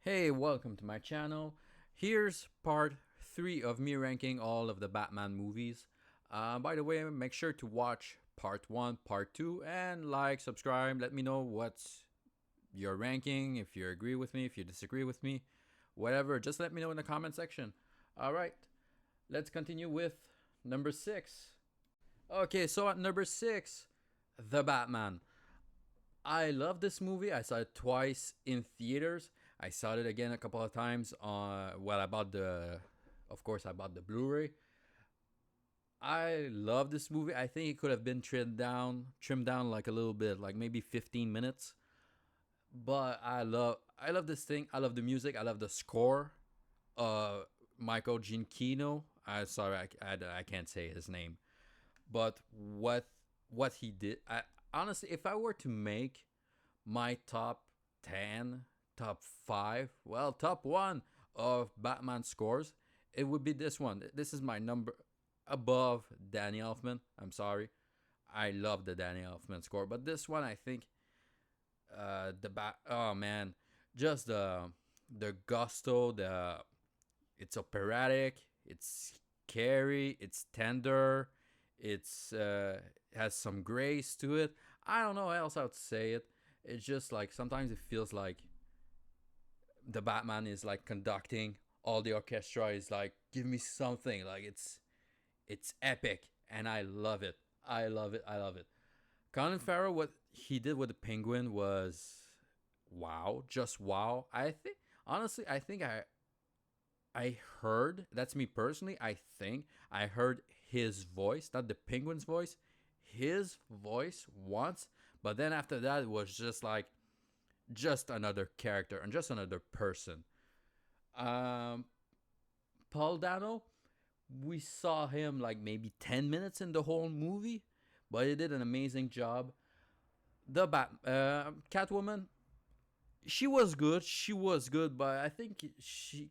Hey, welcome to my channel. Here's part 3 of me ranking all of the Batman movies. By the way, make sure to watch part 1, part 2, and like, subscribe. Let me know what's your ranking, if you agree with me, if you disagree with me, whatever. Just let me know in the comment section. Alright, let's continue with number 6. Okay, so at number 6, The Batman. I love this movie. I saw it twice in theaters. I saw it again a couple of times on. Well, I bought the, of course, I bought the Blu-ray. I love this movie. I think it could have been trimmed down like a little bit, like maybe 15 minutes. But I love this thing. I love the music. I love the score. Michael Giacchino. I sorry, I can't say his name. But what he did, honestly, if I were to make my top 10, top 5, well, top 1 of Batman scores, it would be this one. This is my number above Danny Elfman. I'm sorry. I love the Danny Elfman score, but this one I think oh man, just the gusto, the it's operatic, it's scary, it's tender, it's has some grace to it. I don't know how else I would say it. It's just like sometimes it feels like the Batman is like conducting, all the orchestra is like, give me something. Like it's epic, and I love it. I love it. I love it. Colin Farrell, what he did with the Penguin was wow, just wow. I think honestly, I heard, that's me personally, I think I heard his voice, not the Penguin's voice, his voice once, but then after that it was just like just another character and just another person. Um, Paul Dano, we saw him like maybe 10 minutes in the whole movie, but he did an amazing job. The Catwoman, she was good. She was good, but I think she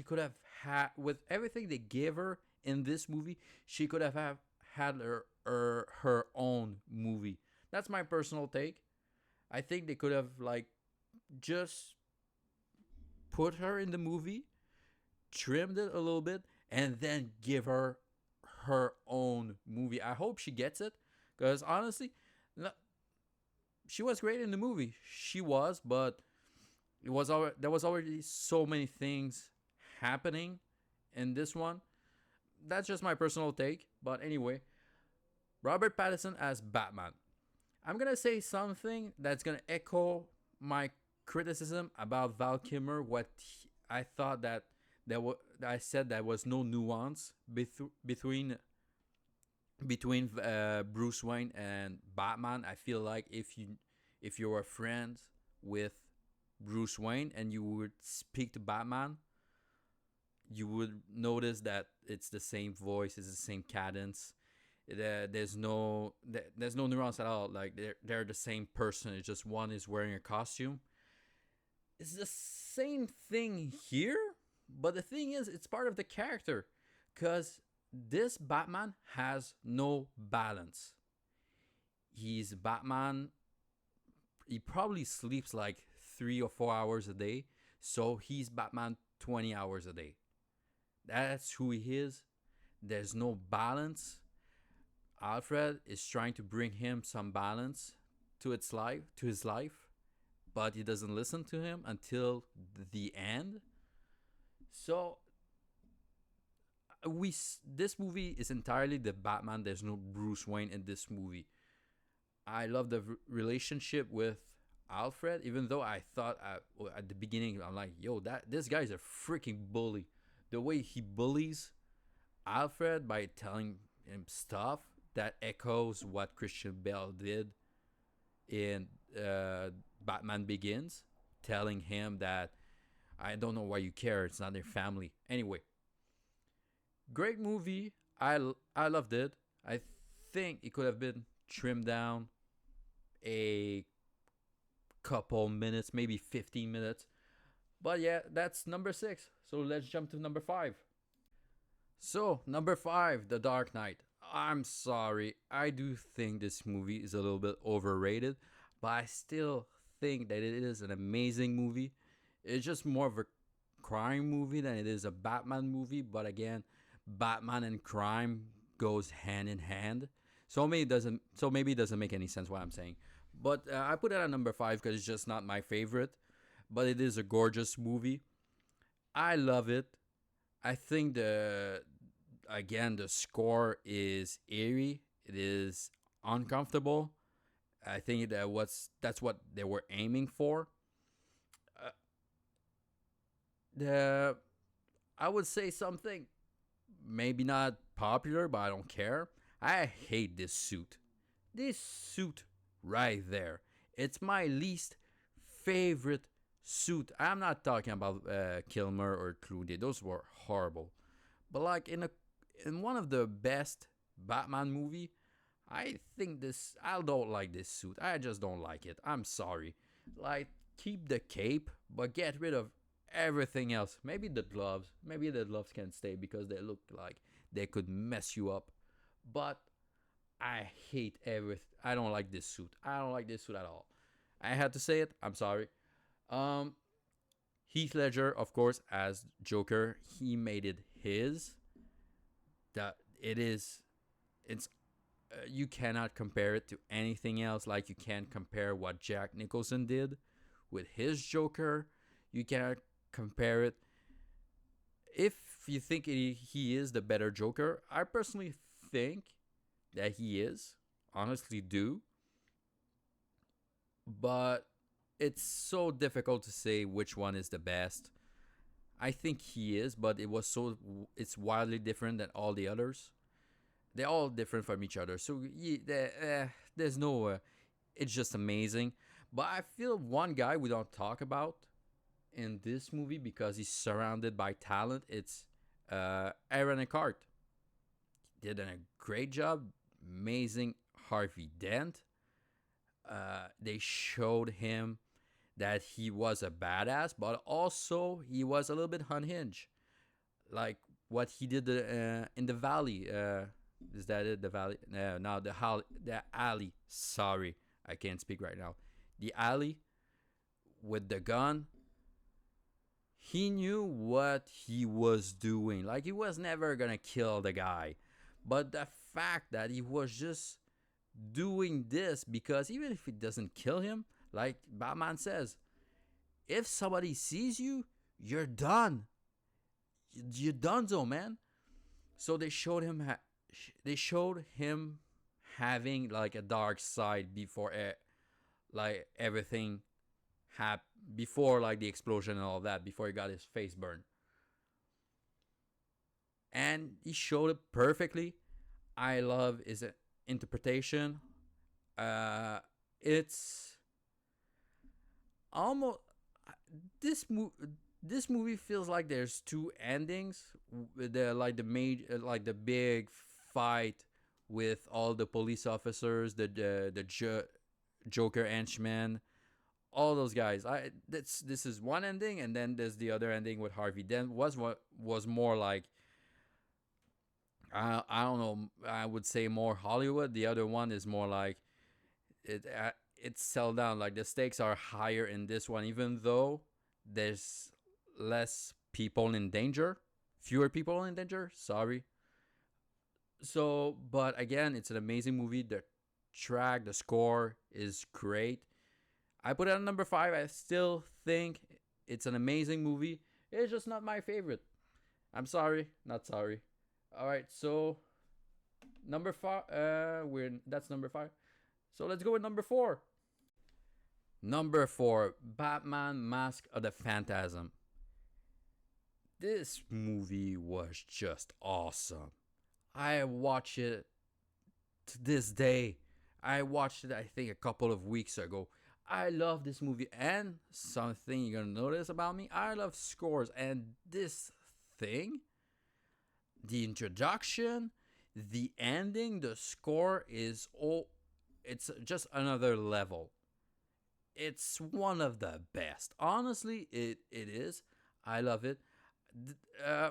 could have had, with everything they gave her in this movie, she could have had her own movie. That's my personal take. I think they could have like just put her in the movie, trimmed it a little bit, and then give her own movie. I hope she gets it, because honestly, she was great in the movie. She was, but there was already so many things happening in this one. That's just my personal take. But anyway, Robert Pattinson as Batman. I'm gonna say something that's gonna echo my criticism about Val Kilmer. I thought that I said there was no nuance between Bruce Wayne and Batman. I feel like if you were friends with Bruce Wayne and you would speak to Batman, you would notice that it's the same voice, it's the same cadence. There's no nuance at all. Like they're the same person. It's just one is wearing a costume. It's the same thing here, but the thing is, it's part of the character, because this Batman has no balance. He's Batman. He probably sleeps like 3 or 4 hours a day, so he's Batman 20 hours a day. That's who he is. There's no balance. Alfred is trying to bring him some balance to his life, but he doesn't listen to him until the end. So this movie is entirely the Batman. There's no Bruce Wayne in this movie. I love the relationship with Alfred, even though I thought at the beginning, I'm like, yo, this guy's a freaking bully. The way he bullies Alfred by telling him stuff that echoes what Christian Bale did in Batman Begins, telling him that I don't know why you care, it's not their family. Anyway, great movie. I loved it. I think it could have been trimmed down a couple minutes, maybe 15 minutes. But yeah, that's number 6. So let's jump to number 5. So, number 5, The Dark Knight. I'm sorry, I do think this movie is a little bit overrated, but I still think that it is an amazing movie. It's just more of a crime movie than it is a Batman movie. But again, Batman and crime goes hand in hand. Maybe it doesn't make any sense what I'm saying. But I put it at number five because it's just not my favorite. But it is a gorgeous movie. I love it. I think the score is eerie. It is uncomfortable. I think that's what they were aiming for. Uh, the I would say something maybe not popular, but I don't care. I hate this suit. This suit right there. It's my least favorite suit. I'm not talking about Kilmer or Clooney. Those were horrible. But like in one of the best Batman movie, I don't like this suit. I just don't like it. I'm sorry. Like keep the cape, but get rid of everything else. Maybe the gloves. Maybe the gloves can stay because they look like they could mess you up. But I hate everything. I don't like this suit. I don't like this suit at all. I had to say it. I'm sorry. Um, Heath Ledger, of course, as Joker, he made it his. That it is. It's you cannot compare it to anything else. Like you can't compare what Jack Nicholson did with his Joker. You cannot compare it. If you think he is the better Joker, I personally think that he is. Honestly, do. But it's so difficult to say which one is the best. I think he is, but it's wildly different than all the others. They're all different from each other. So there's no. It's just amazing. But I feel one guy we don't talk about in this movie because he's surrounded by talent. It's Aaron Eckhart. He did a great job. Amazing Harvey Dent. They showed him that he was a badass, but also he was a little bit unhinged. Like what he did in the valley. Is that it? The valley? No, the alley. Sorry, I can't speak right now. The alley with the gun. He knew what he was doing. Like he was never gonna kill the guy, but the fact that he was just doing this because even if it doesn't kill him, like Batman says, if somebody sees you, you're done. You're done, so man. So they showed him having like a dark side before like everything happened, before like the explosion and all that, before he got his face burned, and he showed it perfectly. I love his interpretation. uh it's almost this movie this movie feels like there's two endings. The like the major like the big fight with all the police officers, Joker henchmen, all those guys. This is one ending, and then there's the other ending with Harvey Dent. Was what was more like I don't know. I would say more Hollywood. The other one is more like it's settled down. Like the stakes are higher in this one, even though there's less people in danger, fewer people in danger. Sorry. So, but again, it's an amazing movie. The score is great. I put it on number five. I still think it's an amazing movie. It's just not my favorite. I'm sorry, not sorry. All right, so number five. We're that's number five. So let's go with number four. Number four, Batman: Mask of the Phantasm. This movie was just awesome. I watch it to this day. I watched it, I think, a couple of weeks ago. I love this movie, and something you're gonna notice about me, I love scores. And this thing, the introduction, the ending, the score is all. It's just another level. It's one of the best. Honestly, it is. I love it. Uh,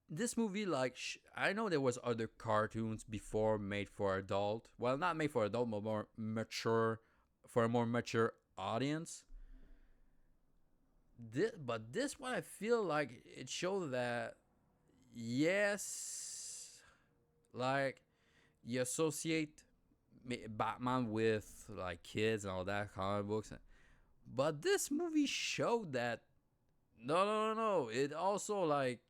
this movie, like, I know there was other cartoons before made for adult. Well, not made for adult, but more mature, for a more mature audience. this what I feel like it showed that yes, like you associate Batman with like kids and all that comic books, but this movie showed that no. It also like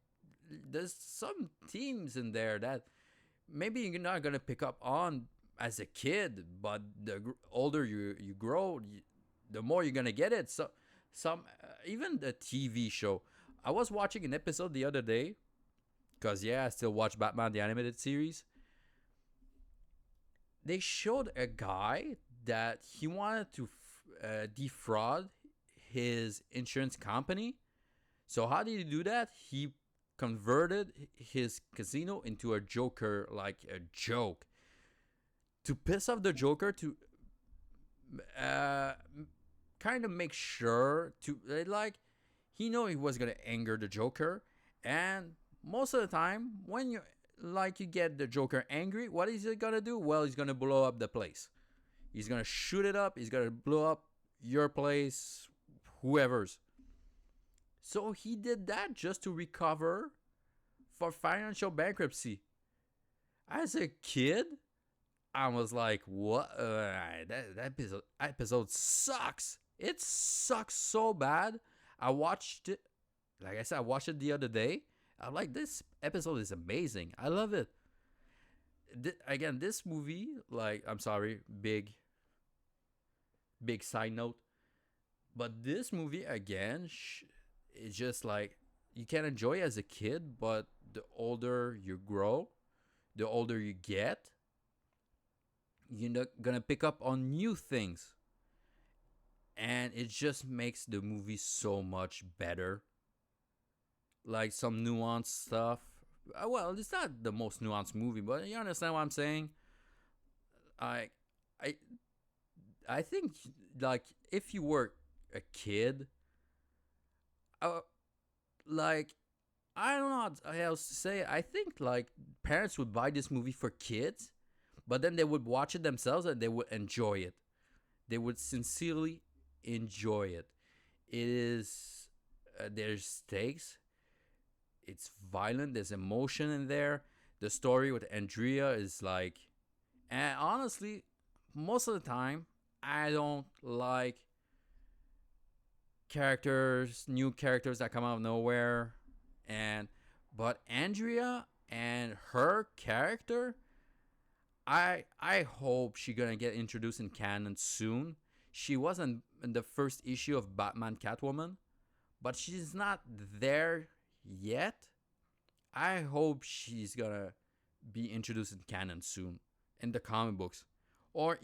there's some themes in there that maybe you're not gonna pick up on as a kid, but the older you grow, the more you're gonna get it. So some even the TV show. I was watching an episode the other day because yeah, I still watch Batman the animated series. They showed a guy that he wanted to defraud his insurance company. So how did he do that? He converted his casino into a Joker, like a joke, to piss off the Joker, to uh, kind of make sure to like he know he was gonna anger the Joker, and most of the time when you get the Joker angry, what is he gonna do? Well, he's gonna blow up the place. He's gonna shoot it up. He's gonna blow up your place, whoever's. So he did that just to recover for financial bankruptcy. As a kid, I was like, "What? That episode sucks. It sucks so bad." I watched it. Like I said, I watched it the other day. I'm like, this episode is amazing. I love it. Again, this movie, like, I'm sorry, big side note, but this movie again, it's just like you can enjoy it as a kid, but the older you grow, the older you get, you're not gonna pick up on new things, and it just makes the movie so much better. Like some nuanced stuff. Well, it's not the most nuanced movie, but you understand what I'm saying. I, I, I think like if you were a kid, uh, like I don't know how else to say it. I think like parents would buy this movie for kids, but then they would watch it themselves and they would enjoy it. They would sincerely enjoy it. It is there's stakes. It's violent. There's emotion in there. The story with Andrea is like, and honestly, most of the time, I don't like new characters that come out of nowhere, and but Andrea and her character, I hope she's gonna get introduced in canon soon. She wasn't in the first issue of Batman Catwoman, but she's not there yet. I hope she's gonna be introduced in canon soon in the comic books, or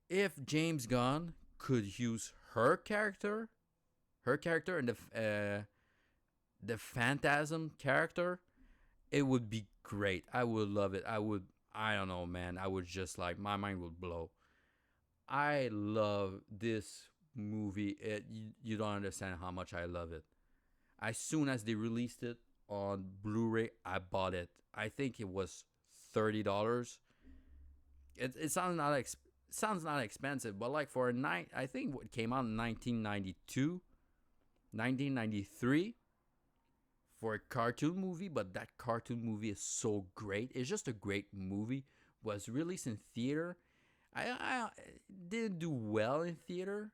if James Gunn could use her character and the Phantasm character, it would be great. I would love it. I don't know, man. I would just like my mind would blow. I love this movie. You don't understand how much I love it. As soon as they released it on Blu-ray, I bought it. I think it was $30. It sounds not expensive, but like for a night, I think it came out in 1992, 1993 for a cartoon movie. But that cartoon movie is so great. It's just a great movie. Was released in theater. I didn't do well in theater,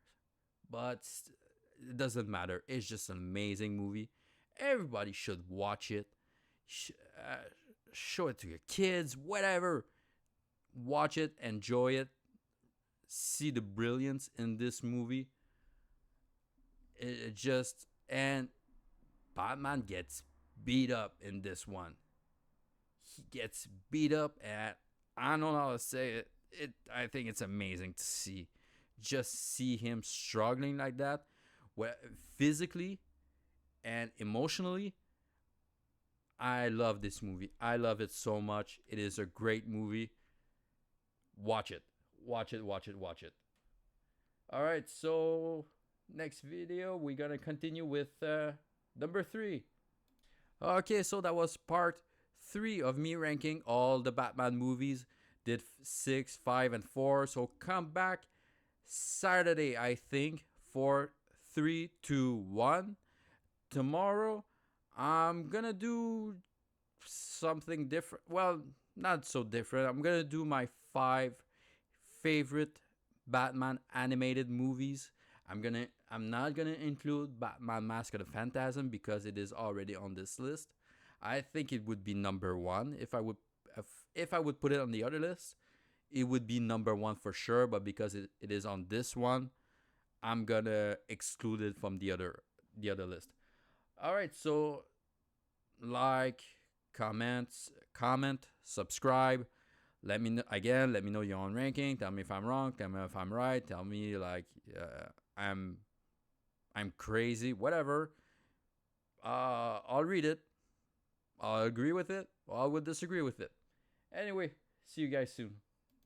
but it doesn't matter. It's just an amazing movie. Everybody should watch it. Show it to your kids, whatever. Watch it, enjoy it, see the brilliance in this movie. It just and Batman gets beat up in this one. He gets beat up, and I don't know how to say it. I think it's amazing to see, just see him struggling like that, where physically and emotionally. I love this movie. I love it so much. It is a great movie. Watch it. Watch it, watch it, watch it. All right, so next video, we're going to continue with number 3. Okay, so that was part 3 of me ranking all the Batman movies. Did 6, 5, and 4. So come back Saturday, I think, for three, two, one. Tomorrow, I'm gonna do something different. Well, not so different. I'm gonna do my five favorite Batman animated movies. I'm not gonna include Batman Mask of the Phantasm because it is already on this list. I think it would be number one if I would put it on the other list. It would be number one for sure, but because it is on this one, I'm gonna exclude it from the other list. All right, so like, comment, subscribe. Let me know again. Let me know your own ranking. Tell me if I'm wrong. Tell me if I'm right. Tell me like I'm I'm crazy. Whatever. I'll read it. I'll agree with it. Or I would disagree with it. Anyway, see you guys soon.